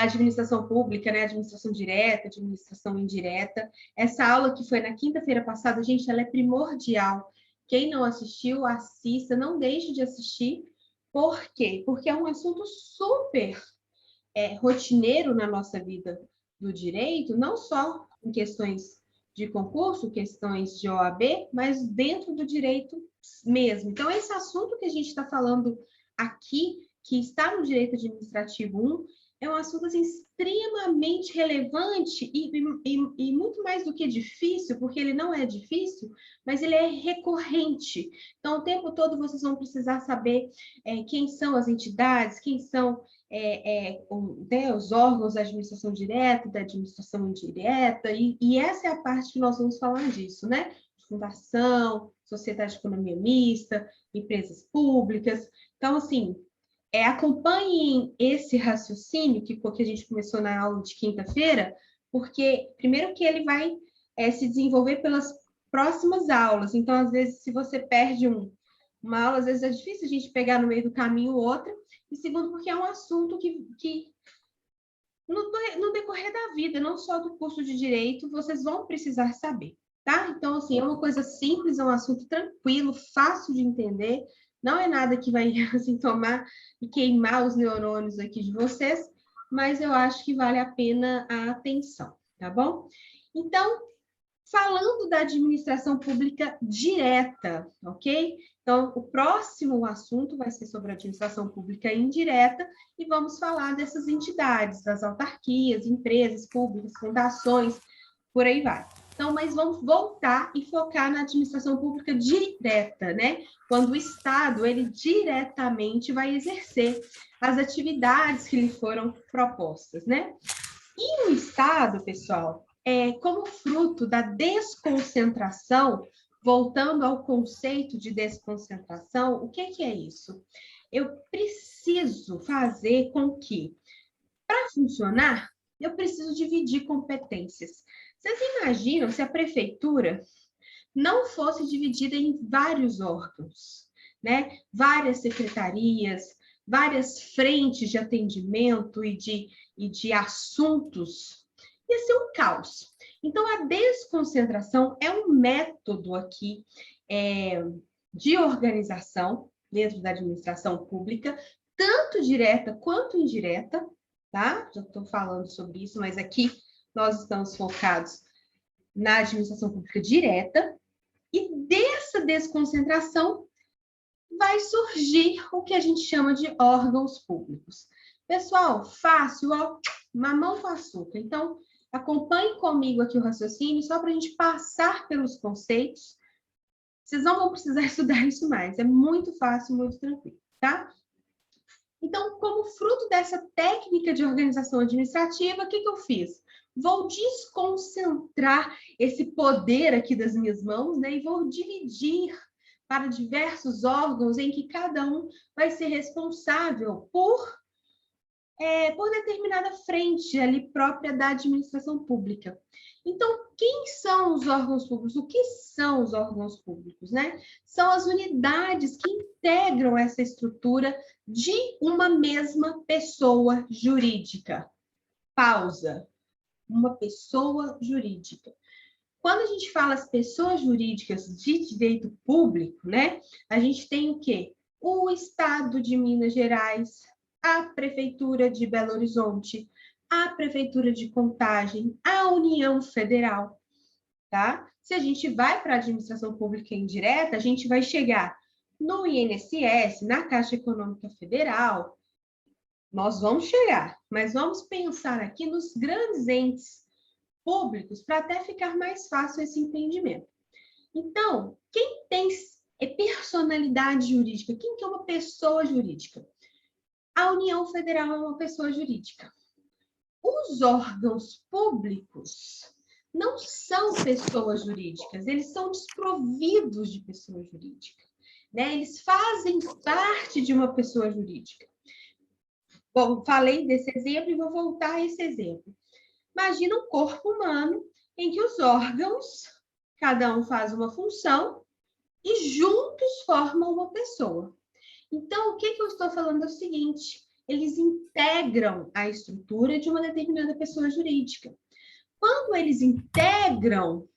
da administração pública, né? Administração direta, administração indireta. Essa aula que foi na quinta-feira passada, gente, ela é primordial. Quem não assistiu, assista, não deixe de assistir. Por quê? Porque é um assunto super rotineiro na nossa vida do direito, não só em questões de concurso, questões de OAB, mas dentro do direito mesmo. Então, esse assunto que a gente está falando aqui, que está no direito administrativo 1, é um assunto assim, extremamente relevante e muito mais do que difícil, porque ele não é difícil, mas ele é recorrente. Então, o tempo todo vocês vão precisar saber quem são as entidades, quem são os órgãos da administração direta, da administração indireta, e essa é a parte que nós vamos falar disso, né? Fundação, sociedade de economia mista, empresas públicas. Então, assim, acompanhem esse raciocínio que a gente começou na aula de quinta-feira, porque, primeiro, que ele vai se desenvolver pelas próximas aulas. Então, às vezes, se você perde uma aula, às vezes é difícil a gente pegar no meio do caminho outra. E segundo, porque é um assunto que no decorrer da vida, não só do curso de Direito, vocês vão precisar saber, tá? Então, assim, é uma coisa simples, é um assunto tranquilo, fácil de entender, não é nada que vai, assim, tomar e queimar os neurônios aqui de vocês, mas eu acho que vale a pena a atenção, tá bom? Então, falando da administração pública direta, ok? Então, o próximo assunto vai ser sobre a administração pública indireta e vamos falar dessas entidades, das autarquias, empresas públicas, fundações, por aí vai. Então, mas vamos voltar e focar na administração pública direta, né? Quando o Estado, ele diretamente vai exercer as atividades que lhe foram propostas, né? E o Estado, pessoal, como fruto da desconcentração, voltando ao conceito de desconcentração, o que é isso? Eu preciso fazer com que, para funcionar, eu preciso dividir competências. Vocês imaginam se a prefeitura não fosse dividida em vários órgãos, né? Várias secretarias, várias frentes de atendimento e de assuntos, ia ser um caos. Então, a desconcentração é um método aqui de organização dentro da administração pública, tanto direta quanto indireta, tá? Já estou falando sobre isso, mas aqui nós estamos focados na administração pública direta, e dessa desconcentração vai surgir o que a gente chama de órgãos públicos. Pessoal, fácil, ó, mamão com açúcar. Então, acompanhe comigo aqui o raciocínio, só para a gente passar pelos conceitos. Vocês não vão precisar estudar isso mais, é muito fácil, muito tranquilo, tá? Então, como fruto dessa técnica de organização administrativa, o que eu fiz? Vou desconcentrar esse poder aqui das minhas mãos, né? E vou dividir para diversos órgãos em que cada um vai ser responsável por determinada frente ali própria da administração pública. Então, quem são os órgãos públicos? O que são os órgãos públicos, né? São as unidades que integram essa estrutura de uma mesma pessoa jurídica. Pausa. Uma pessoa jurídica. Quando a gente fala as pessoas jurídicas de direito público, né? A gente tem o quê? O Estado de Minas Gerais, a Prefeitura de Belo Horizonte, a Prefeitura de Contagem, a União Federal, tá? Se a gente vai para a administração pública indireta, a gente vai chegar no INSS, na Caixa Econômica Federal. Nós vamos chegar, mas vamos pensar aqui nos grandes entes públicos para até ficar mais fácil esse entendimento. Então, quem tem personalidade jurídica? Quem que é uma pessoa jurídica? A União Federal é uma pessoa jurídica. Os órgãos públicos não são pessoas jurídicas, eles são desprovidos de pessoa jurídica, né? Eles fazem parte de uma pessoa jurídica. Bom, falei desse exemplo e vou voltar a esse exemplo. Imagina um corpo humano em que os órgãos, cada um faz uma função e juntos formam uma pessoa. Então, o que eu estou falando é o seguinte, eles integram a estrutura de uma determinada pessoa jurídica. Quando eles integram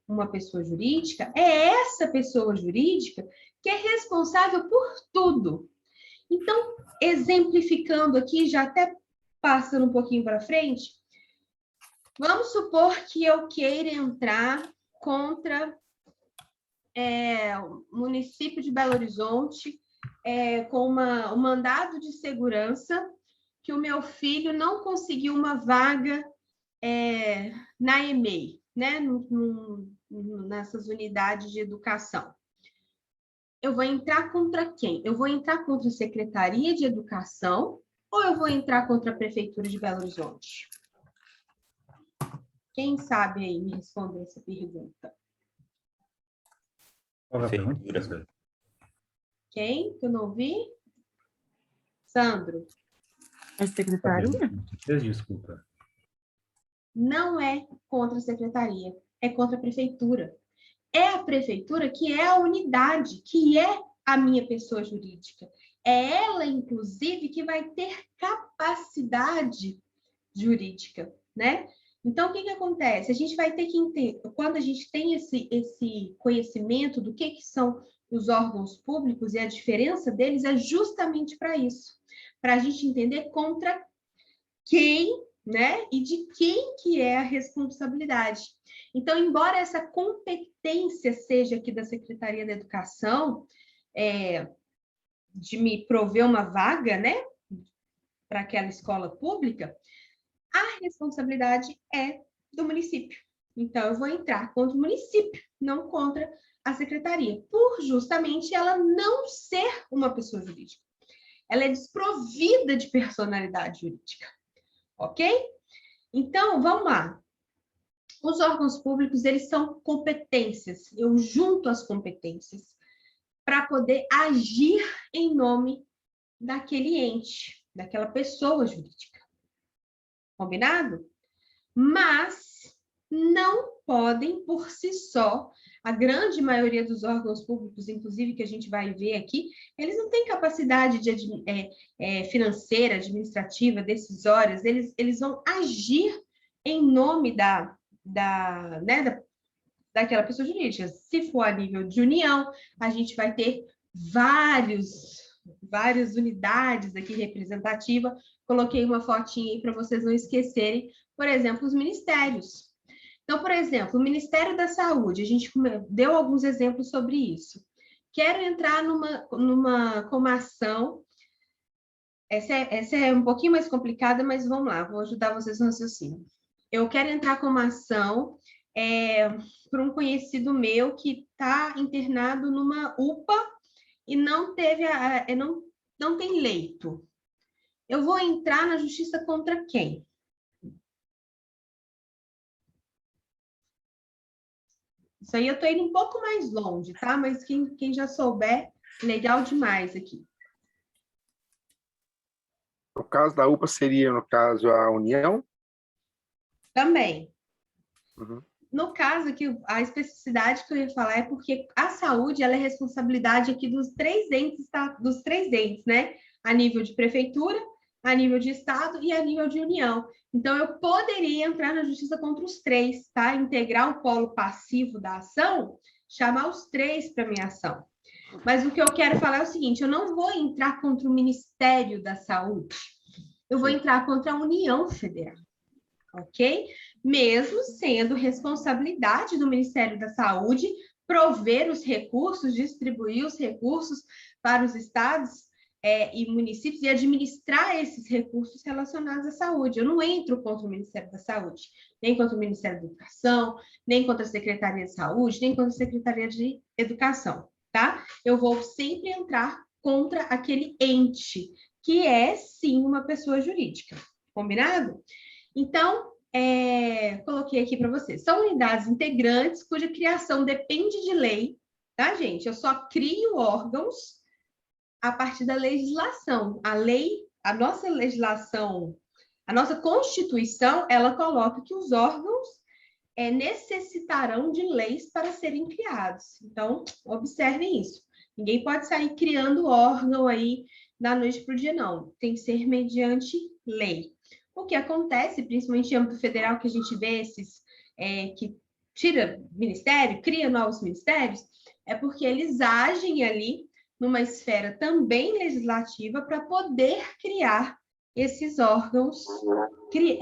uma pessoa jurídica, é essa pessoa jurídica que é responsável por tudo. Então, exemplificando aqui, já até passando um pouquinho para frente, vamos supor que eu queira entrar contra o município de Belo Horizonte com um mandado de segurança que o meu filho não conseguiu uma vaga na EMEI, né? Nessas unidades de educação. Eu vou entrar contra quem? Eu vou entrar contra a Secretaria de Educação ou eu vou entrar contra a Prefeitura de Belo Horizonte? Quem sabe aí me responder essa pergunta? Qual é a pergunta? Quem? Que eu não vi? Sandro. A secretaria? Desculpa. Não é contra a secretaria, é contra a prefeitura. É a prefeitura que é a unidade, que é a minha pessoa jurídica. É ela, inclusive, que vai ter capacidade jurídica, né? Então, o que acontece? A gente vai ter que entender, quando a gente tem esse conhecimento do que são os órgãos públicos e a diferença deles, é justamente para isso, para a gente entender contra quem, né? E de quem que é a responsabilidade. Então, embora essa competência seja aqui da Secretaria da Educação, de me prover uma vaga, né? Para aquela escola pública, a responsabilidade é do município. Então, eu vou entrar contra o município, não contra a secretaria, por justamente ela não ser uma pessoa jurídica. Ela é desprovida de personalidade jurídica, ok? Então, vamos lá. Os órgãos públicos, eles são competências. Eu junto as competências para poder agir em nome daquele ente, daquela pessoa jurídica. Combinado? Mas não podem, por si só, a grande maioria dos órgãos públicos, inclusive que a gente vai ver aqui, eles não têm capacidade financeira, administrativa, decisórias, eles vão agir em nome daquela pessoa jurídica. Se for a nível de união, a gente vai ter várias unidades aqui representativas. Coloquei uma fotinha aí para vocês não esquecerem, por exemplo, os ministérios. Então, por exemplo, o Ministério da Saúde, a gente deu alguns exemplos sobre isso. Quero entrar com uma ação. Essa é um pouquinho mais complicada, mas vamos lá, vou ajudar vocês no raciocínio. Eu quero entrar com uma ação por um conhecido meu que está internado numa UPA e não tem leito. Eu vou entrar na justiça contra quem? Isso aí eu estou indo um pouco mais longe, tá? Mas quem já souber, legal demais aqui. No caso da UPA, seria, no caso, a União? Também. Uhum. No caso aqui, a especificidade que eu ia falar é porque a saúde ela é responsabilidade aqui dos três entes, né? A nível de prefeitura, a nível de estado e a nível de união. Então, eu poderia entrar na justiça contra os três, tá? Integrar o polo passivo da ação, chamar os três para minha ação. Mas o que eu quero falar é o seguinte, eu não vou entrar contra o Ministério da Saúde, eu vou entrar contra a União Federal, ok? Mesmo sendo responsabilidade do Ministério da Saúde prover os recursos, distribuir os recursos para os estados e municípios e administrar esses recursos relacionados à saúde. Eu não entro contra o Ministério da Saúde, nem contra o Ministério da Educação, nem contra a Secretaria de Saúde, nem contra a Secretaria de Educação, tá? Eu vou sempre entrar contra aquele ente, que é, sim, uma pessoa jurídica. Combinado? Então, coloquei aqui para vocês. São unidades integrantes cuja criação depende de lei, tá, gente? Eu só crio órgãos a partir da legislação. A nossa legislação, a nossa Constituição, ela coloca que os órgãos necessitarão de leis para serem criados. Então, observem isso. Ninguém pode sair criando órgão aí da noite para o dia, não. Tem que ser mediante lei. O que acontece, principalmente em âmbito federal, que a gente vê esses que tira ministério, cria novos ministérios, é porque eles agem ali numa esfera também legislativa para poder criar esses órgãos,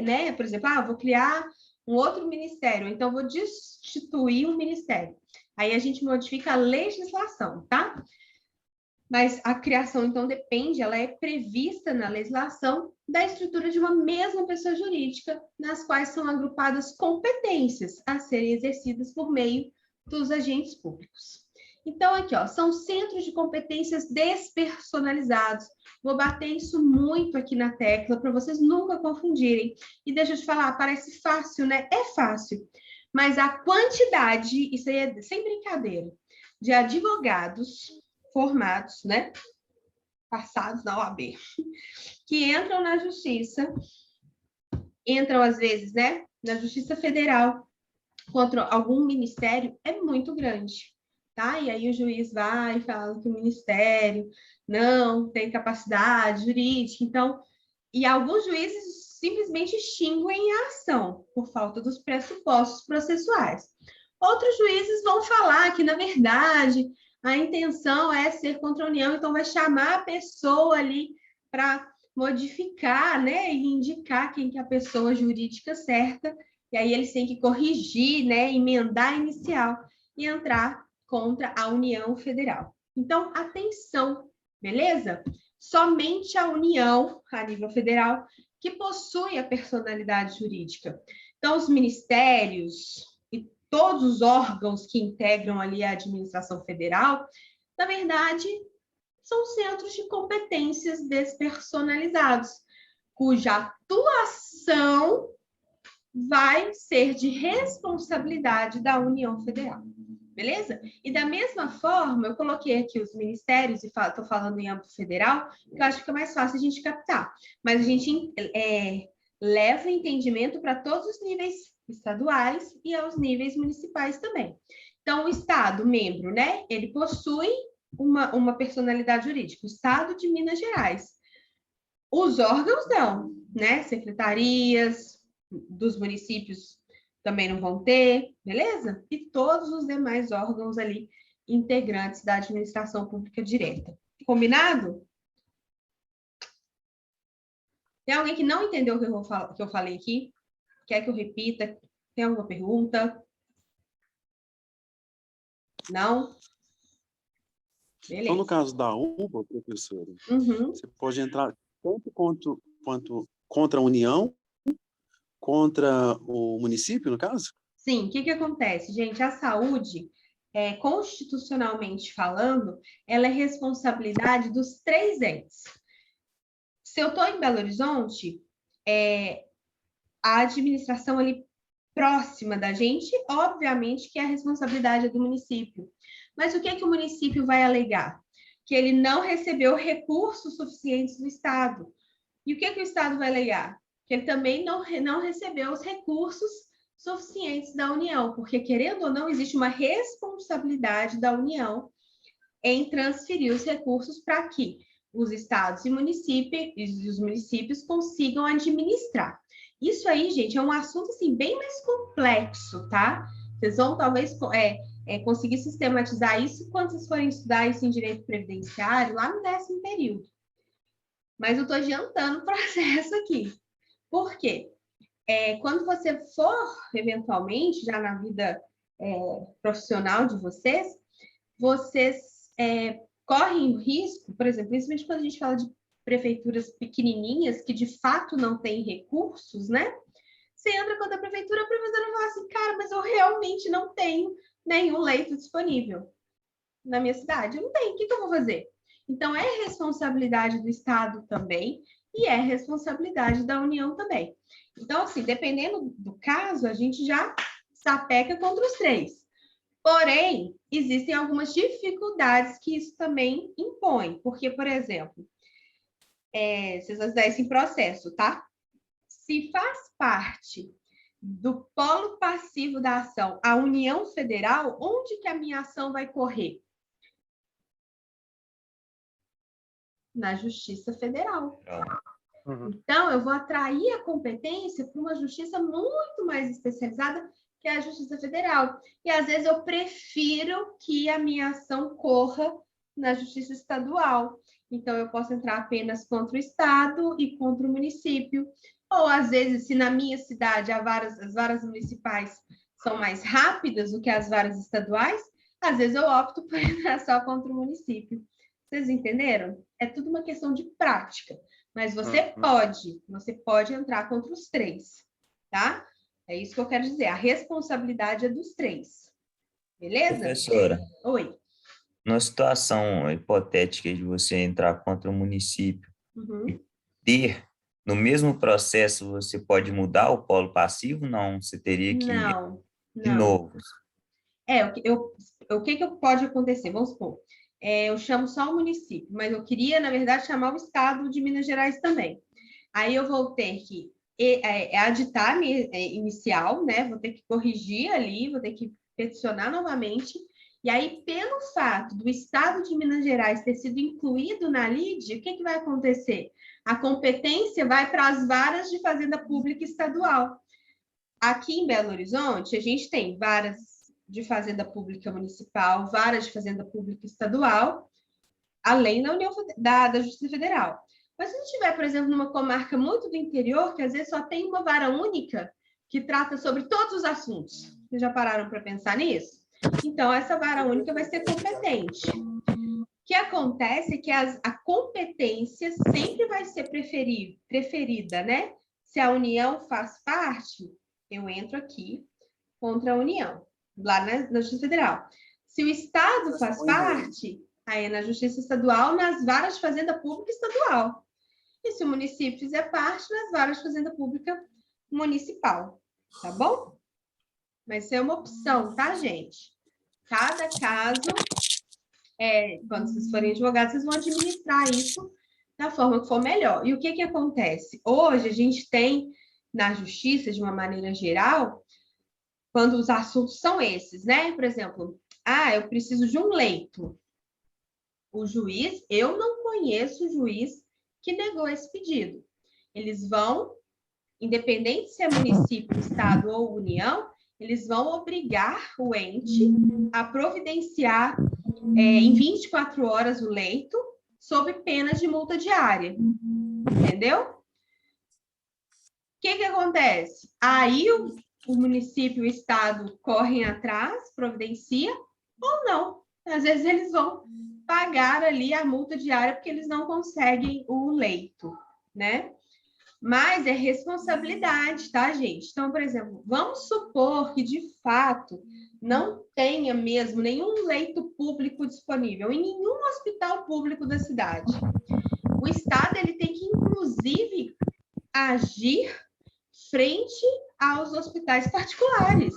né? Por exemplo, vou criar um outro ministério, então vou destituir um ministério. Aí a gente modifica a legislação, tá? Mas a criação, então, depende, ela é prevista na legislação da estrutura de uma mesma pessoa jurídica, nas quais são agrupadas competências a serem exercidas por meio dos agentes públicos. Então, aqui, ó, são centros de competências despersonalizados. Vou bater isso muito aqui na tecla para vocês nunca confundirem. E deixa eu te falar, parece fácil, né? É fácil. Mas a quantidade, isso aí é sem brincadeira, de advogados formados, né? Passados na OAB, que entram na justiça, entram às vezes, né? Na Justiça Federal, contra algum ministério, é muito grande. Tá? E aí o juiz vai falando que o ministério não tem capacidade jurídica, então, e alguns juízes simplesmente extinguem a ação por falta dos pressupostos processuais. Outros juízes vão falar que, na verdade, a intenção é ser contra a União, então vai chamar a pessoa ali para modificar, né, e indicar quem que é a pessoa jurídica certa, e aí eles têm que corrigir, né, emendar a inicial e entrar contra a União Federal. Então, atenção, beleza? Somente a União, a nível federal, que possui a personalidade jurídica. Então, os ministérios e todos os órgãos que integram ali a administração federal, na verdade, são centros de competências despersonalizados, cuja atuação vai ser de responsabilidade da União Federal. Beleza? E da mesma forma, eu coloquei aqui os ministérios, e estou falando em âmbito federal, que eu acho que fica mais fácil a gente captar. Mas a gente leva o entendimento para todos os níveis estaduais e aos níveis municipais também. Então, o Estado, membro, né? Ele possui uma personalidade jurídica, o Estado de Minas Gerais. Os órgãos não, né? Secretarias dos municípios também não vão ter, beleza? E todos os demais órgãos ali integrantes da administração pública direta. Combinado? Tem alguém que não entendeu o que eu falei aqui? Quer que eu repita? Tem alguma pergunta? Não? Beleza. Então, no caso da UBA, professora, você pode entrar tanto quanto contra a União, contra o município, no caso? Sim, o que acontece, gente? A saúde, constitucionalmente falando, ela é responsabilidade dos 3 entes. Se eu estou em Belo Horizonte, a administração ali próxima da gente, obviamente que a responsabilidade é do município. Mas o que o município vai alegar? Que ele não recebeu recursos suficientes do Estado. E o que o Estado vai alegar? Que ele também não recebeu os recursos suficientes da União, porque, querendo ou não, existe uma responsabilidade da União em transferir os recursos para que os estados e os municípios consigam administrar. Isso aí, gente, é um assunto assim, bem mais complexo, tá? Vocês vão talvez conseguir sistematizar isso quando vocês forem estudar isso em direito previdenciário, lá no 10º período. Mas eu estou adiantando o processo aqui. Por quê? Quando você for, eventualmente, já na vida profissional de vocês correm o risco, por exemplo, principalmente quando a gente fala de prefeituras pequenininhas, que de fato não têm recursos, né? Você entra contra a prefeitura fala assim, cara, mas eu realmente não tenho nenhum leito disponível na minha cidade. Eu não tenho, o que eu vou fazer? Então, é responsabilidade do Estado também e é responsabilidade da União também. Então, assim, dependendo do caso, a gente já sapeca contra os 3. Porém, existem algumas dificuldades que isso também impõe. Porque, por exemplo, vocês vão dar esse processo, tá? Se faz parte do polo passivo da ação a União Federal, onde que a minha ação vai correr? na Justiça Federal. Uhum. Então, eu vou atrair a competência para uma justiça muito mais especializada, que é a Justiça Federal. E, às vezes, eu prefiro que a minha ação corra na Justiça Estadual. Então, eu posso entrar apenas contra o Estado e contra o município. Ou, às vezes, se na minha cidade as varas municipais são mais rápidas do que as varas estaduais, às vezes eu opto por entrar só contra o município. Vocês entenderam? É tudo uma questão de prática. Mas você pode entrar contra os três, tá? É isso que eu quero dizer. A responsabilidade é dos três. Beleza? Professora, Oi. numa situação hipotética de você entrar contra o município, no mesmo processo, você pode mudar o polo passivo? Não, você teria que ir de novo. O que pode acontecer? Vamos supor, eu chamo só o município, mas eu queria, na verdade, chamar o estado de Minas Gerais também. Aí eu vou ter que aditar a minha inicial, né? Vou ter que corrigir ali, vou ter que peticionar novamente. E aí, pelo fato do estado de Minas Gerais ter sido incluído na LIDE, o que vai acontecer? A competência vai para as varas de fazenda pública estadual. Aqui em Belo Horizonte, a gente tem varas de fazenda pública municipal, varas de fazenda pública estadual, além da Justiça Federal. Mas se a gente estiver, por exemplo, numa comarca muito do interior, que às vezes só tem uma vara única que trata sobre todos os assuntos. Vocês já pararam para pensar nisso? Então, essa vara única vai ser competente. O que acontece é que a competência sempre vai ser preferida, né? Se a União faz parte, eu entro aqui contra a União, lá na Justiça Federal. Se o Estado faz parte, aí é na Justiça Estadual, nas varas de fazenda pública estadual. E se o município fizer parte, nas varas de fazenda pública municipal. Tá bom? Mas isso é uma opção, tá, gente? Cada caso, quando vocês forem advogados, vocês vão administrar isso da forma que for melhor. E o que acontece? Hoje, a gente tem, na justiça, de uma maneira geral, quando os assuntos são esses, né? Por exemplo, eu preciso de um leito. O juiz, eu não conheço o juiz que negou esse pedido. Eles vão, independente se é município, estado ou união, eles vão obrigar o ente a providenciar em 24 horas o leito sob pena de multa diária. Entendeu? O que acontece? Aí o município e o estado correm atrás, providencia, ou não. Às vezes eles vão pagar ali a multa diária porque eles não conseguem o leito, né? Mas é responsabilidade, tá, gente? Então, por exemplo, vamos supor que, de fato, não tenha mesmo nenhum leito público disponível em nenhum hospital público da cidade. O Estado ele tem que, inclusive, agir frente aos hospitais particulares.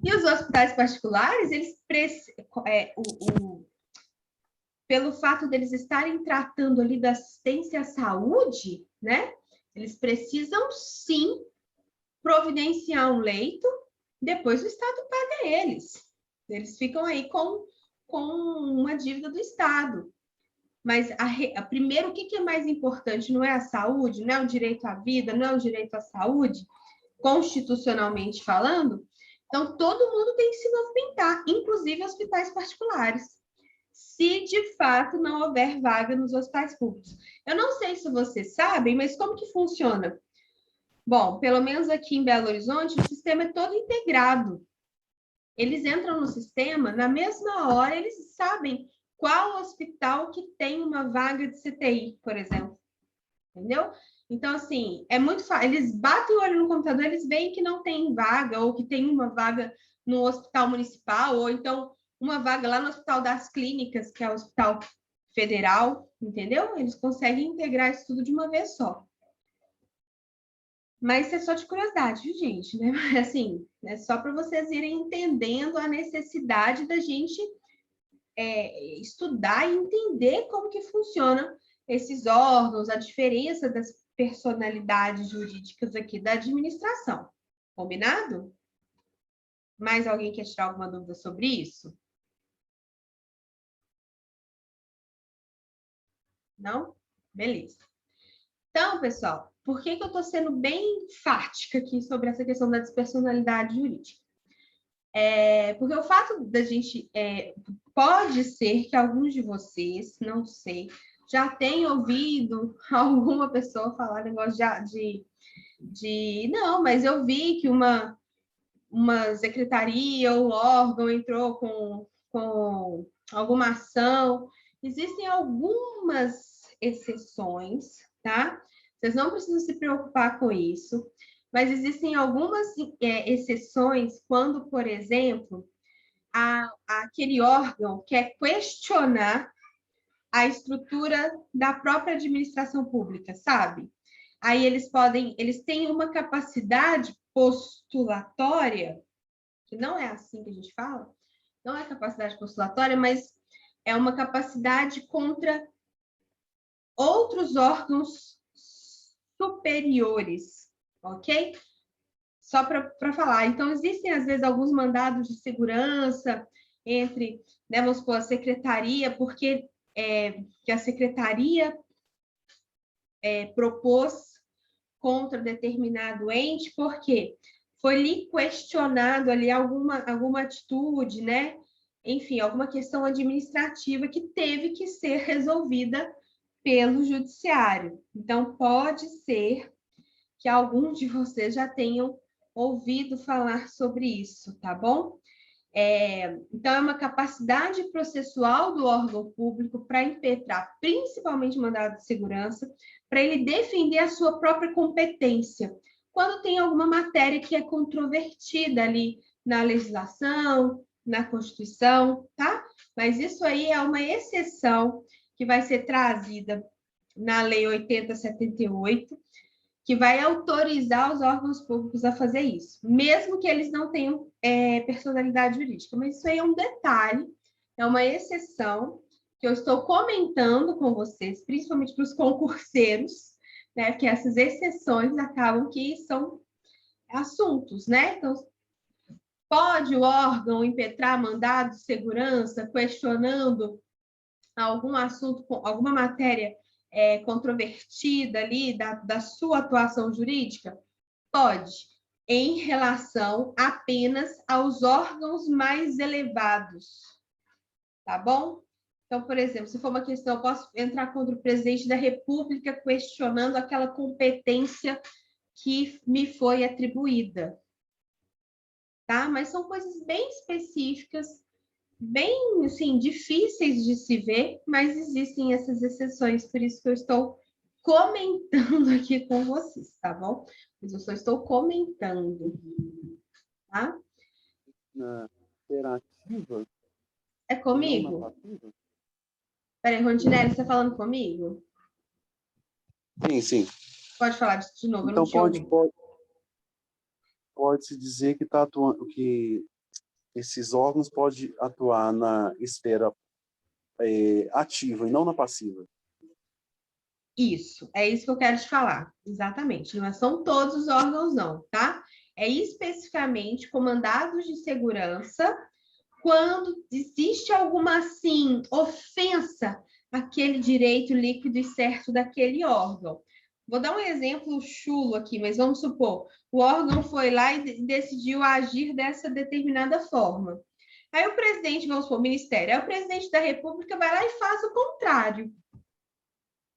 E os hospitais particulares, eles pelo fato deles estarem tratando ali da assistência à saúde, né? Eles precisam, sim, providenciar um leito, depois o Estado paga eles. Eles ficam aí com uma dívida do Estado. Mas, primeiro, o que é mais importante? Não é a saúde, não é o direito à vida, não é o direito à saúde, constitucionalmente falando? Então, todo mundo tem que se movimentar, inclusive hospitais particulares, se de fato não houver vaga nos hospitais públicos. Eu não sei se vocês sabem, mas como que funciona? Bom, pelo menos aqui em Belo Horizonte, o sistema é todo integrado. Eles entram no sistema, na mesma hora, eles sabem qual hospital que tem uma vaga de CTI, por exemplo. Entendeu? Então, assim, é muito fácil. Eles batem o olho no computador, eles veem que não tem vaga, ou que tem uma vaga no hospital municipal, ou então uma vaga lá no Hospital das Clínicas, que é o Hospital Federal, entendeu? Eles conseguem integrar isso tudo de uma vez só. Mas isso é só de curiosidade, viu, gente? Né? Assim, é só para vocês irem entendendo a necessidade da gente estudar e entender como que funcionam esses órgãos, a diferença das personalidades jurídicas aqui da administração. Combinado? Mais alguém quer tirar alguma dúvida sobre isso? Não? Beleza. Então, pessoal, por que eu estou sendo bem enfática aqui sobre essa questão da despersonalidade jurídica? Porque o fato da gente... pode ser que alguns de vocês, não sei, já tenham ouvido alguma pessoa falar negócio não, mas eu vi que uma secretaria ou órgão entrou com alguma ação. Existem algumas exceções, tá? Vocês não precisam se preocupar com isso, mas existem algumas exceções quando, por exemplo, aquele órgão quer questionar a estrutura da própria administração pública, sabe? Aí eles têm uma capacidade postulatória, que não é assim que a gente fala, não é capacidade postulatória, mas é uma capacidade contra outros órgãos superiores, ok? Só para falar. Então, existem, às vezes, alguns mandados de segurança entre, né, vamos supor, a secretaria, porque que a secretaria propôs contra determinado ente, porque foi lhe questionado ali alguma atitude, né? Enfim, alguma questão administrativa que teve que ser resolvida pelo judiciário. Então, pode ser que alguns de vocês já tenham ouvido falar sobre isso, tá bom? Então, é uma capacidade processual do órgão público para impetrar, principalmente mandado de segurança, para ele defender a sua própria competência, quando tem alguma matéria que é controvertida ali na legislação, na Constituição, tá? Mas isso aí é uma exceção que vai ser trazida na Lei 8078, que vai autorizar os órgãos públicos a fazer isso, mesmo que eles não tenham personalidade jurídica. Mas isso aí é um detalhe, é uma exceção que eu estou comentando com vocês, principalmente para os concurseiros, né? Porque essas exceções acabam que são assuntos, né? Então, pode o órgão impetrar mandado de segurança questionando algum assunto, alguma matéria controvertida ali da sua atuação jurídica? Pode, em relação apenas aos órgãos mais elevados, tá bom? Então, por exemplo, se for uma questão, eu posso entrar contra o presidente da República questionando aquela competência que me foi atribuída, tá? Mas são coisas bem específicas, bem, assim, difíceis de se ver, mas existem essas exceções, por isso que eu estou comentando aqui com vocês, tá bom? Mas eu só estou comentando, tá? Na interativa? É comigo? Peraí, Rondinelli, você está falando comigo? Sim, sim. Pode falar de novo, então, eu não te ouvi. Pode-se dizer que está atuando, que esses órgãos podem atuar na esfera ativa e não na passiva. Isso, é isso que eu quero te falar, exatamente. Não são todos os órgãos, não, tá? É especificamente comandados de segurança quando existe alguma, assim, ofensa àquele direito líquido e certo daquele órgão. Vou dar um exemplo chulo aqui, mas vamos supor, o órgão foi lá e decidiu agir dessa determinada forma. Aí o presidente, vamos supor, o ministério, aí o presidente da República vai lá e faz o contrário.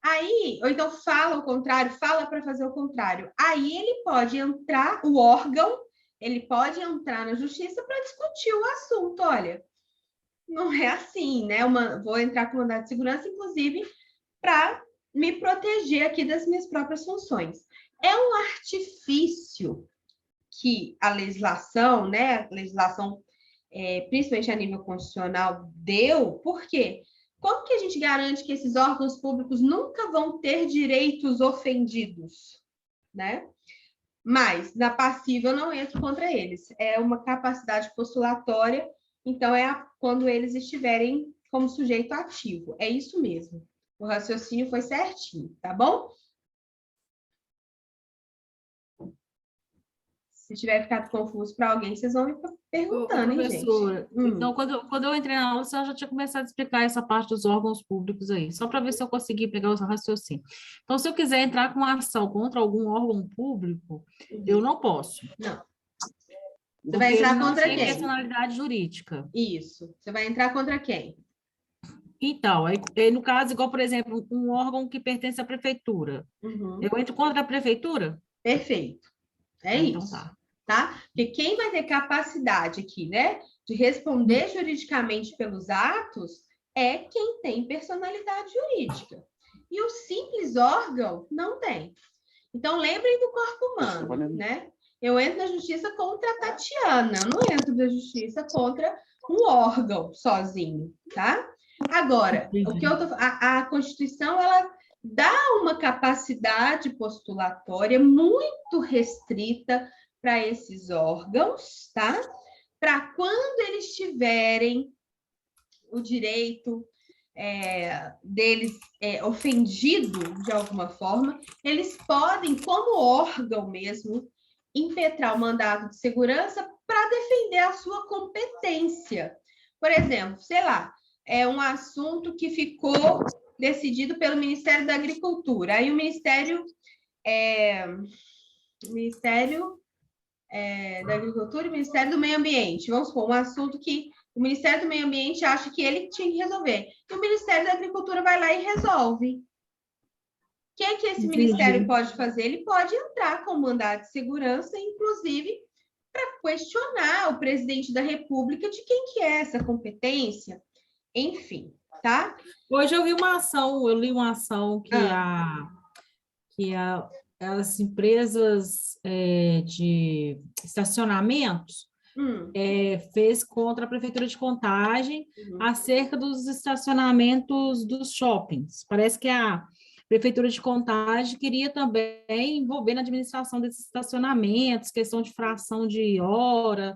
Aí, ou então fala o contrário, fala para fazer o contrário. Aí ele pode entrar, o órgão, ele pode entrar na justiça para discutir o assunto. Olha, não é assim, né? Vou entrar com mandado de segurança, inclusive, para me proteger aqui das minhas próprias funções. É um artifício que a legislação, né? A legislação, principalmente a nível constitucional, deu, por quê? Como que a gente garante que esses órgãos públicos nunca vão ter direitos ofendidos, né? Mas, na passiva, eu não entro contra eles. É uma capacidade postulatória, então quando eles estiverem como sujeito ativo. É isso mesmo. O raciocínio foi certinho, tá bom? Se tiver ficado confuso para alguém, vocês vão me perguntando, hein, gente? Professora, então, quando eu entrei na aula, você já tinha começado a explicar essa parte dos órgãos públicos aí, só para ver se eu consegui pegar o seu raciocínio. Então, se eu quiser entrar com uma ação contra algum órgão público, eu não posso. Não. Você vai entrar contra quem? Personalidade jurídica. Isso. Você vai entrar contra quem? Então, aí, no caso, igual, por exemplo, um órgão que pertence à prefeitura. Eu entro contra a prefeitura? Perfeito. É então, isso. Tá? Porque quem vai ter capacidade aqui, né, de responder juridicamente pelos atos é quem tem personalidade jurídica. E o simples órgão não tem. Então, lembrem do corpo humano, né? Eu entro na justiça contra a Tatiana, eu não entro na justiça contra um órgão sozinho, tá? Agora, o que a Constituição, ela dá uma capacidade postulatória muito restrita para esses órgãos, tá? Para quando eles tiverem o direito deles ofendido de alguma forma, eles podem, como órgão mesmo, impetrar o mandado de segurança para defender a sua competência. Por exemplo, sei lá, é um assunto que ficou decidido pelo Ministério da Agricultura. Aí o Ministério da Agricultura e o Ministério do Meio Ambiente. Vamos supor, um assunto que o Ministério do Meio Ambiente acha que ele tinha que resolver. E o Ministério da Agricultura vai lá e resolve. O que é que esse ministério pode fazer? Ele pode entrar com mandado de segurança, inclusive, para questionar o presidente da República de quem que é essa competência. Enfim, tá? Hoje eu li uma ação que as empresas de estacionamentos fez contra a Prefeitura de Contagem acerca dos estacionamentos dos shoppings. Parece que a Prefeitura de Contagem queria também envolver na administração desses estacionamentos, questão de fração de hora.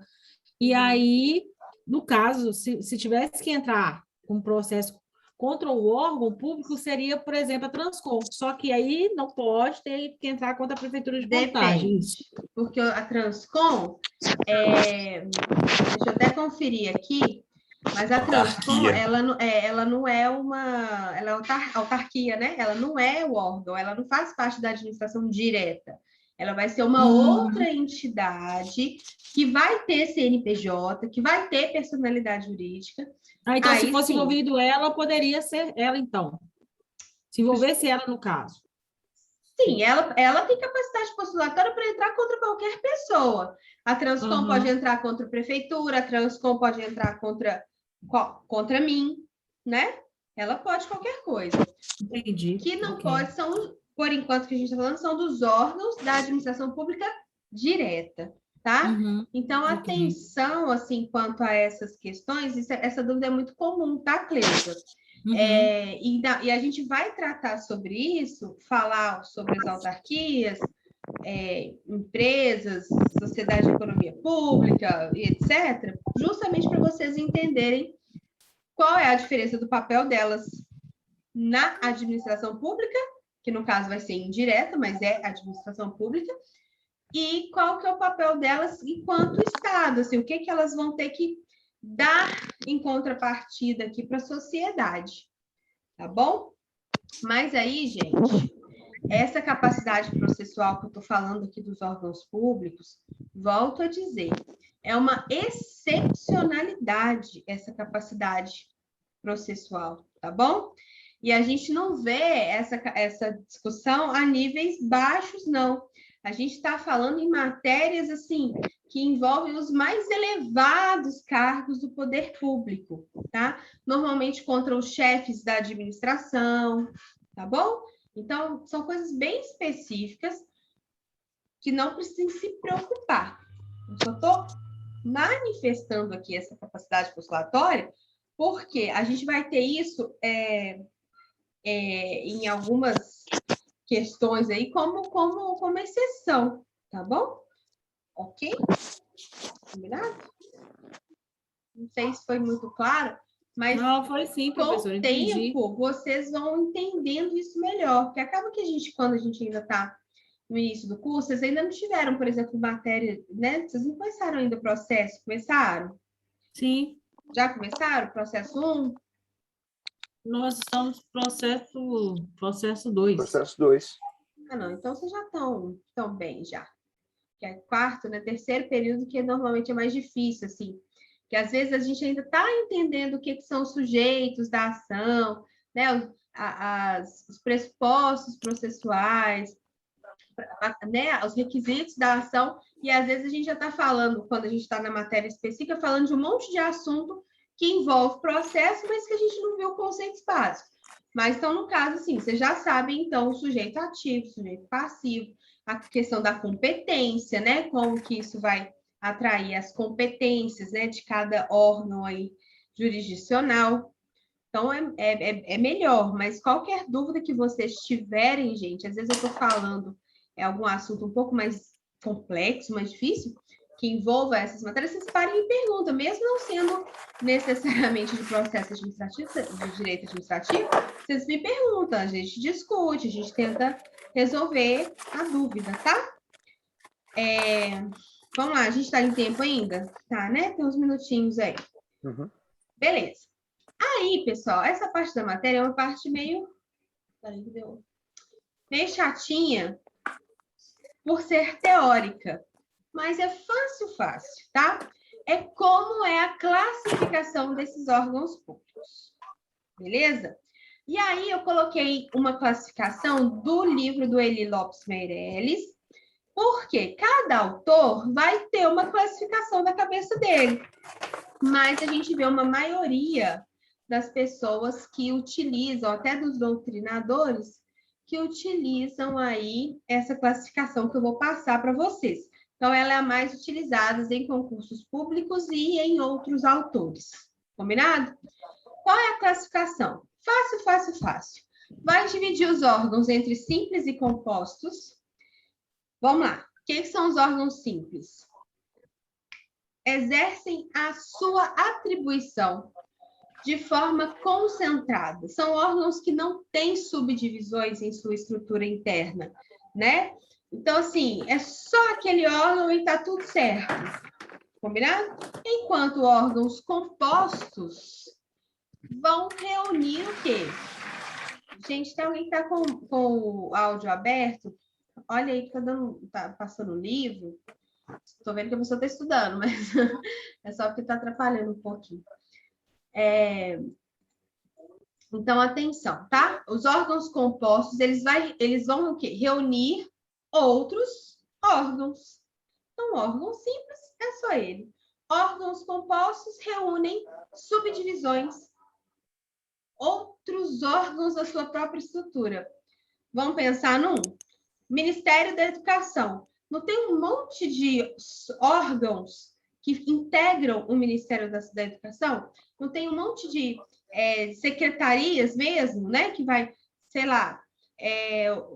E aí, no caso, se tivesse que entrar com um processo contra o órgão público, seria, por exemplo, a Transcom. Só que aí não pode ter que entrar contra a Prefeitura de Contagem. Porque a Transcom, deixa eu até conferir aqui, mas a Transcom, ela não é uma... Ela é autarquia, né? Ela não é o órgão, ela não faz parte da administração direta. Ela vai ser uma outra entidade que vai ter CNPJ, que vai ter personalidade jurídica. Então, se fosse envolvido ela, poderia ser ela, então. Se envolvesse ela, no caso. Sim, ela tem capacidade postulatória para entrar contra qualquer pessoa. A Transcom pode entrar contra a prefeitura, a Transcom pode entrar contra mim, né? Ela pode qualquer coisa. Entendi. Que não pode, por enquanto que a gente está falando, são dos órgãos da administração pública direta, tá? Então, atenção, assim, quanto a essas questões, essa dúvida é muito comum, tá, Cleusa? E a gente vai tratar sobre isso, falar sobre as autarquias, empresas, sociedade de economia pública, e etc., justamente para vocês entenderem qual é a diferença do papel delas na administração pública, que no caso vai ser indireta, mas é administração pública, e qual que é o papel delas enquanto Estado, assim, o que elas vão ter que dar em contrapartida aqui para a sociedade, tá bom? Mas aí, gente, essa capacidade processual que eu estou falando aqui dos órgãos públicos, volto a dizer, é uma excepcionalidade essa capacidade processual, tá bom? E a gente não vê essa discussão a níveis baixos, não. A gente está falando em matérias, assim, que envolvem os mais elevados cargos do poder público, tá? Normalmente contra os chefes da administração, tá bom? Então, são coisas bem específicas que não precisam se preocupar. Eu só estou manifestando aqui essa capacidade postulatória porque a gente vai ter isso em algumas questões aí como exceção, tá bom? Ok? Combinado? Não sei se foi muito claro, mas não, foi sim, professor, com o tempo vocês vão entendendo isso melhor, porque acaba que quando a gente ainda está no início do curso, vocês ainda não tiveram, por exemplo, matéria, né? Vocês não começaram ainda o processo, começaram? Sim. Já começaram o processo 1? Nós estamos no processo 2. Processo 2. Ah, não, então vocês já estão bem já. Que é quarto, né? Terceiro período, que normalmente é mais difícil, assim. Que às vezes a gente ainda está entendendo o que são os sujeitos da ação, né? Os pressupostos processuais, né? Os requisitos da ação, e às vezes a gente já está falando, quando a gente está na matéria específica, falando de um monte de assunto que envolve processo, mas que a gente não viu conceitos básicos. Mas, então, no caso, assim, vocês já sabem, então, o sujeito ativo, o sujeito passivo, a questão da competência, né? Como que isso vai atrair as competências, né, de cada órgão aí jurisdicional. Então, é melhor, mas qualquer dúvida que vocês tiverem, gente, às vezes eu estou falando algum assunto um pouco mais complexo, mais difícil, que envolva essas matérias, vocês parem e perguntam, mesmo não sendo necessariamente de processo administrativo, de direito administrativo, vocês me perguntam, a gente discute, a gente tenta resolver a dúvida, tá? Vamos lá, a gente está em tempo ainda? Tá, né? Tem uns minutinhos aí. Uhum. Beleza. Aí, pessoal, essa parte da matéria é uma parte meio chatinha por ser teórica, mas é fácil, tá? É como é a classificação desses órgãos públicos, beleza? E aí eu coloquei uma classificação do livro do Eli Lopes Meirelles, porque cada autor vai ter uma classificação da cabeça dele, mas a gente vê uma maioria das pessoas que utilizam, até dos doutrinadores, que utilizam aí essa classificação que eu vou passar para vocês. Então, ela é a mais utilizada em concursos públicos e em outros autores. Combinado? Qual é a classificação? Fácil. Vai dividir os órgãos entre simples e compostos. Vamos lá. O que são os órgãos simples? Exercem a sua atribuição de forma concentrada. São órgãos que não têm subdivisões em sua estrutura interna, né? Então, assim, é só aquele órgão e tá tudo certo. Combinado? Enquanto órgãos compostos vão reunir o quê? Gente, tem alguém que tá com o áudio aberto? Olha aí que tá passando o livro. Estou vendo que a pessoa está estudando, mas é só porque está atrapalhando um pouquinho. Então, atenção, tá? Os órgãos compostos, eles vão o quê? Reunir outros órgãos. Então, órgão simples é só ele. Órgãos compostos reúnem subdivisões, outros órgãos da sua própria estrutura. Vamos pensar num Ministério da Educação. Não tem um monte de órgãos que integram o Ministério da Educação? Não tem um monte de secretarias mesmo, né? Que vai, sei lá,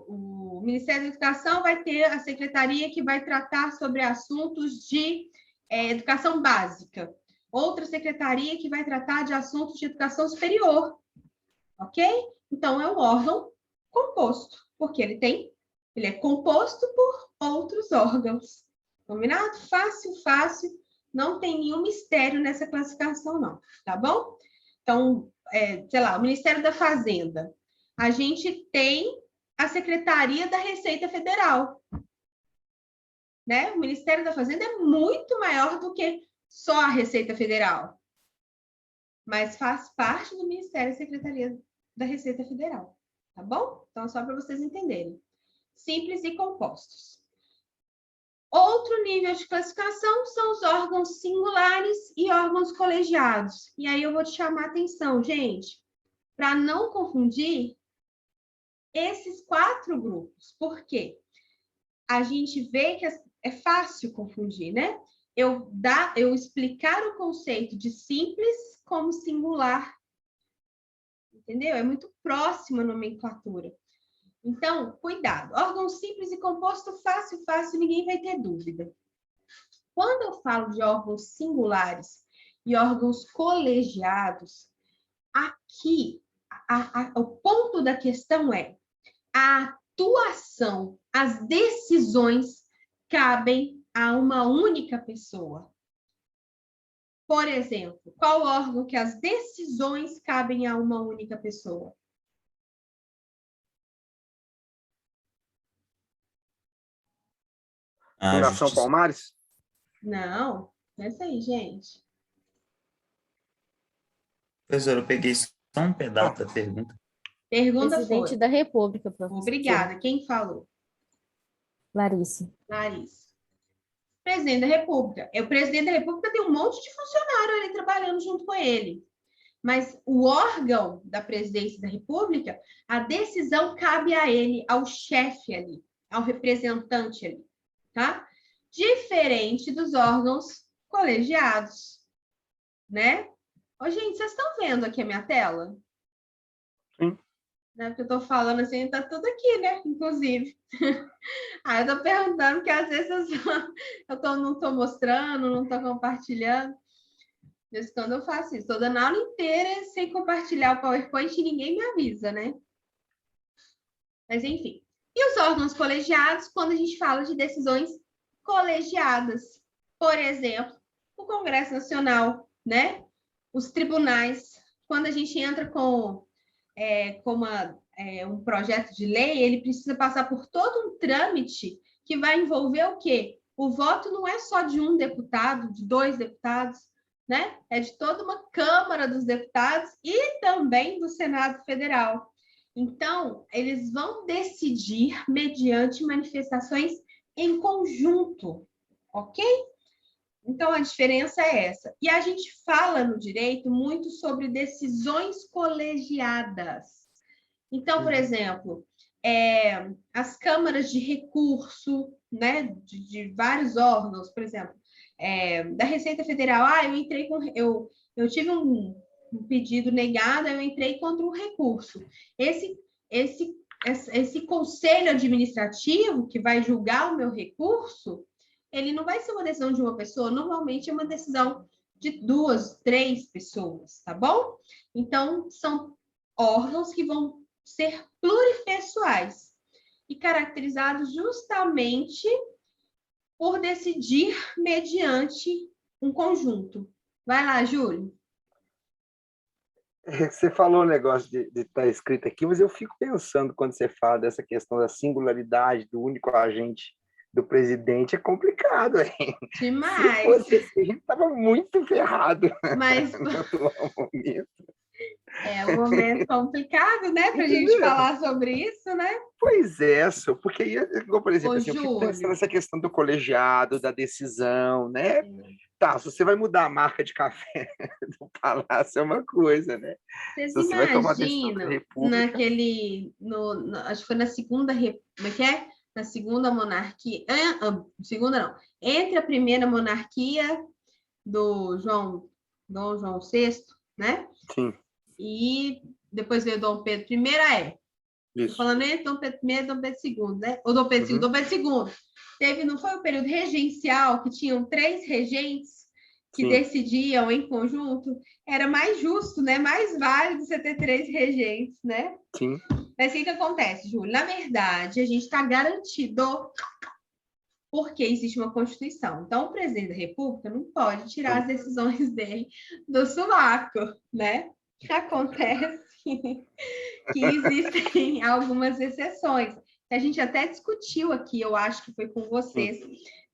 o Ministério da Educação vai ter a secretaria que vai tratar sobre assuntos de educação básica. Outra secretaria que vai tratar de assuntos de educação superior. Ok? Então, é um órgão composto, porque ele é composto por outros órgãos. Combinado? Fácil. Não tem nenhum mistério nessa classificação, não. Tá bom? Então, sei lá, o Ministério da Fazenda. A gente tem a Secretaria da Receita Federal. Né? O Ministério da Fazenda é muito maior do que só a Receita Federal. Mas faz parte do Ministério e Secretaria da Receita Federal. Tá bom? Então, só para vocês entenderem. Simples e compostos. Outro nível de classificação são os órgãos singulares e órgãos colegiados. E aí eu vou te chamar a atenção, gente, para não confundir esses 4 grupos. Por quê? A gente vê que é fácil confundir, né? Eu explicar o conceito de simples como singular. Entendeu? É muito próxima a nomenclatura. Então, cuidado. Órgão simples e composto, fácil, ninguém vai ter dúvida. Quando eu falo de órgãos singulares e órgãos colegiados, aqui, o ponto da questão é a atuação, as decisões cabem a uma única pessoa. Por exemplo, qual órgão que as decisões cabem a uma única pessoa? Fundação Justiça. Palmares? Não, essa aí, gente. Professor, eu peguei só um pedaço da pergunta. Pergunta Presidente foi. da República, professor. Obrigada. Quem falou? Larissa. Larissa. Presidente da República. O presidente da República tem um monte de funcionário ali trabalhando junto com ele. Mas o órgão da presidência da República, a decisão cabe a ele, ao chefe ali, ao representante ali, tá? Diferente dos órgãos colegiados, né? Ô, gente, vocês estão vendo aqui a minha tela? Sim. Né? Porque eu tô falando assim, tá tudo aqui, né? Inclusive. Aí eu tô perguntando, porque às vezes não tô mostrando, não tô compartilhando. Desde quando eu faço isso? Tô dando a aula inteira sem compartilhar o PowerPoint e ninguém me avisa, né? Mas, enfim. E os órgãos colegiados, quando a gente fala de decisões colegiadas. Por exemplo, o Congresso Nacional, né? Os tribunais. Quando a gente entra com um projeto de lei, ele precisa passar por todo um trâmite que vai envolver o quê? O voto não é só de um deputado, de 2 deputados, né? É de toda uma Câmara dos Deputados e também do Senado Federal. Então, eles vão decidir mediante manifestações em conjunto, ok? Então, a diferença é essa. E a gente fala no direito muito sobre decisões colegiadas. Então, por exemplo, as câmaras de recurso, né, de vários órgãos, por exemplo, da Receita Federal, eu tive um pedido negado, eu entrei contra um recurso. Esse conselho administrativo que vai julgar o meu recurso, ele não vai ser uma decisão de uma pessoa, normalmente é uma decisão de 2, 3 pessoas, tá bom? Então, são órgãos que vão ser pluripessoais e caracterizados justamente por decidir mediante um conjunto. Vai lá, Júlio. Você falou um negócio de estar escrito aqui, mas eu fico pensando quando você fala dessa questão da singularidade do único agente do presidente, é complicado, hein? Demais. Se fosse assim, a gente estava muito ferrado. Mas no atual momento. É um momento complicado, né, para a gente falar sobre isso, né? Pois é, porque aí, por exemplo, assim, eu fico Júlio. pensando nessa questão do colegiado, da decisão, né? Tá, se você vai mudar a marca de café do Palácio é uma coisa, né? Vocês se você vai tomar decisão da imaginam República... acho que foi na segunda, como é que é? Na segunda monarquia, segunda não, entre a primeira monarquia do Dom João VI, né? Sim. E depois veio Dom Pedro I, Isso. falando entre Dom Pedro I e Dom Pedro II, né? Ou Dom Pedro II, Dom Pedro II. Não foi o período regencial que tinham 3 regentes que decidiam em conjunto? Era mais justo, né? Mais válido você ter 3 regentes, né? Sim. Mas o que acontece, Júlio? Na verdade, a gente está garantido porque existe uma Constituição. Então, o presidente da República não pode tirar as decisões dele do sovaco, né? Acontece que existem algumas exceções. A gente até discutiu aqui, eu acho que foi com vocês,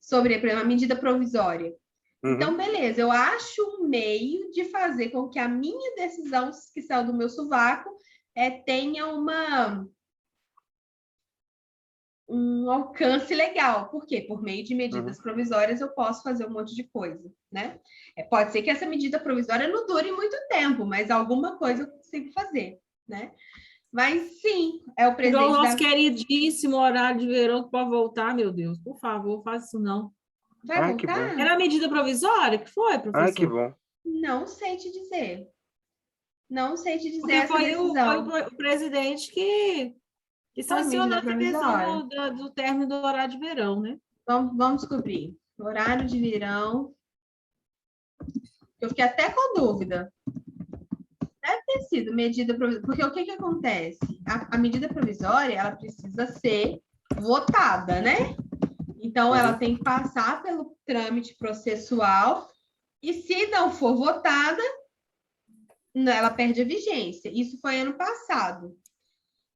sobre, por exemplo, a medida provisória. Então, beleza, eu acho um meio de fazer com que a minha decisão, que saiu do meu sovaco, tenha um alcance legal. Por quê? Por meio de medidas provisórias eu posso fazer um monte de coisa, né? Pode ser que essa medida provisória não dure muito tempo, mas alguma coisa eu consigo fazer, né? Mas sim, é o presidente igual o nosso queridíssimo horário de verão que pode voltar, meu Deus, por favor, faça isso não. Vai voltar? Era a medida provisória que foi, professor? Que bom. Não sei te dizer. Não sei te dizer porque essa decisão. Foi o presidente que sancionou a questão do término do horário de verão, né? Vamos descobrir. Horário de verão. Eu fiquei até com dúvida. Deve ter sido medida provisória, porque o que acontece? A medida provisória, ela precisa ser votada, né? Então, ela tem que passar pelo trâmite processual e, se não for votada, ela perde a vigência. Isso foi ano passado.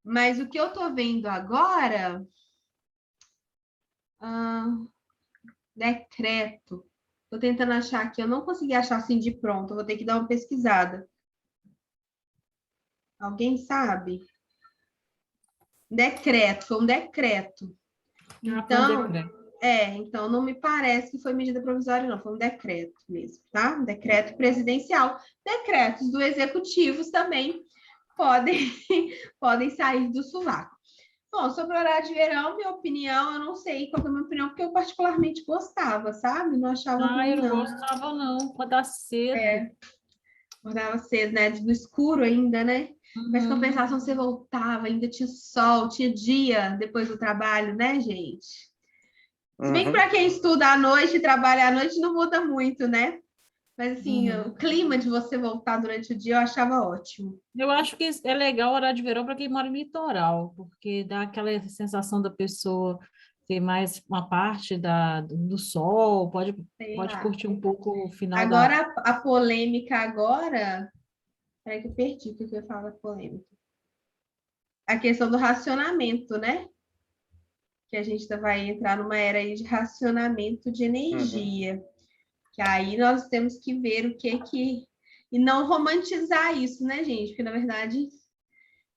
Mas o que eu estou vendo agora... decreto. Estou tentando achar aqui. Eu não consegui achar assim de pronto. Vou ter que dar uma pesquisada. Alguém sabe? Decreto. Foi um decreto. Então não me parece que foi medida provisória, não. Foi um decreto mesmo, tá? Um decreto presidencial. Decretos do executivo também podem sair do sovaco. Bom, sobre o horário de verão, minha opinião, eu não sei qual é a minha opinião, porque eu particularmente gostava, sabe? Não achava ruim, eu não gostava, não. Acordar cedo. Acordava cedo, né? No escuro ainda, né? Mas compensação, você voltava, ainda tinha sol, tinha dia depois do trabalho, né, gente? Se bem que para quem estuda à noite e trabalha à noite, não muda muito, né? Mas, assim, o clima de você voltar durante o dia eu achava ótimo. Eu acho que é legal o horário de verão para quem mora no litoral, porque dá aquela sensação da pessoa ter mais uma parte do sol, pode curtir um pouco o final agora, a polêmica agora... Peraí que eu perdi o que eu ia falar da polêmica. A questão do racionamento, né? Que a gente vai entrar numa era aí de racionamento de energia. Que aí nós temos que ver o que... E não romantizar isso, né, gente? Porque, na verdade,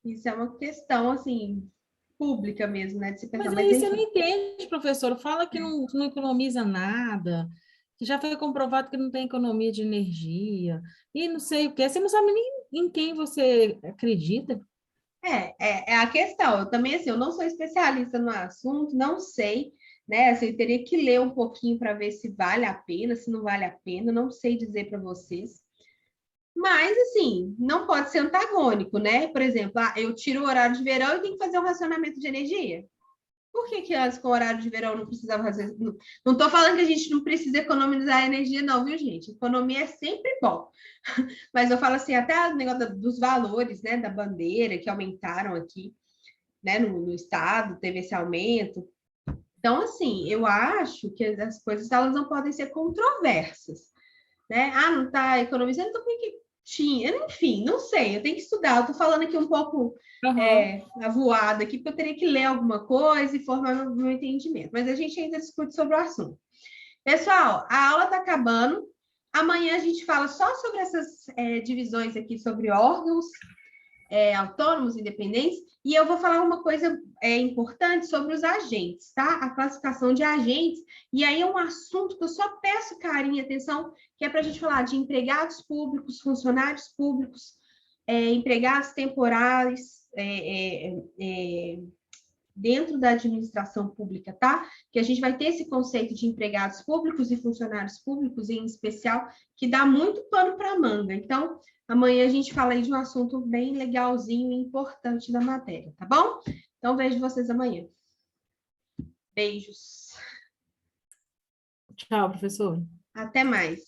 isso é uma questão, assim, pública mesmo, né? De se pensar. Mas aí você não entende, professor. Fala que não economiza nada, que já foi comprovado que não tem economia de energia, e não sei o quê. Você não sabe nem em quem você acredita. É a questão. Eu também, assim, eu não sou especialista no assunto, não sei, né? Assim, eu teria que ler um pouquinho para ver se vale a pena, se não vale a pena, não sei dizer para vocês. Mas, assim, não pode ser antagônico, né? Por exemplo, eu tiro o horário de verão e tenho que fazer um racionamento de energia. Por que antes, com o horário de verão, não precisava fazer? Não estou falando que a gente não precisa economizar energia, não, viu, gente? Economia é sempre bom. Mas eu falo assim, até o negócio dos valores, né, da bandeira, que aumentaram aqui, né, no estado, teve esse aumento. Então, assim, eu acho que as coisas elas não podem ser controversas, né? Não está economizando, então por que tinha? Enfim, não sei, eu tenho que estudar. Eu estou falando aqui um pouco avoada aqui, porque eu teria que ler alguma coisa e formar meu entendimento. Mas a gente ainda discute sobre o assunto. Pessoal, a aula está acabando. Amanhã a gente fala só sobre essas divisões aqui, sobre órgãos autônomos, independentes, e eu vou falar uma coisa importante sobre os agentes, tá? A classificação de agentes, e aí é um assunto que eu só peço carinho e atenção, que é para a gente falar de empregados públicos, funcionários públicos, empregados temporários, dentro da administração pública, tá? Que a gente vai ter esse conceito de empregados públicos e funcionários públicos, em especial, que dá muito pano para manga. Então, amanhã a gente fala aí de um assunto bem legalzinho e importante da matéria, tá bom? Então, vejo vocês amanhã. Beijos. Tchau, professor. Até mais.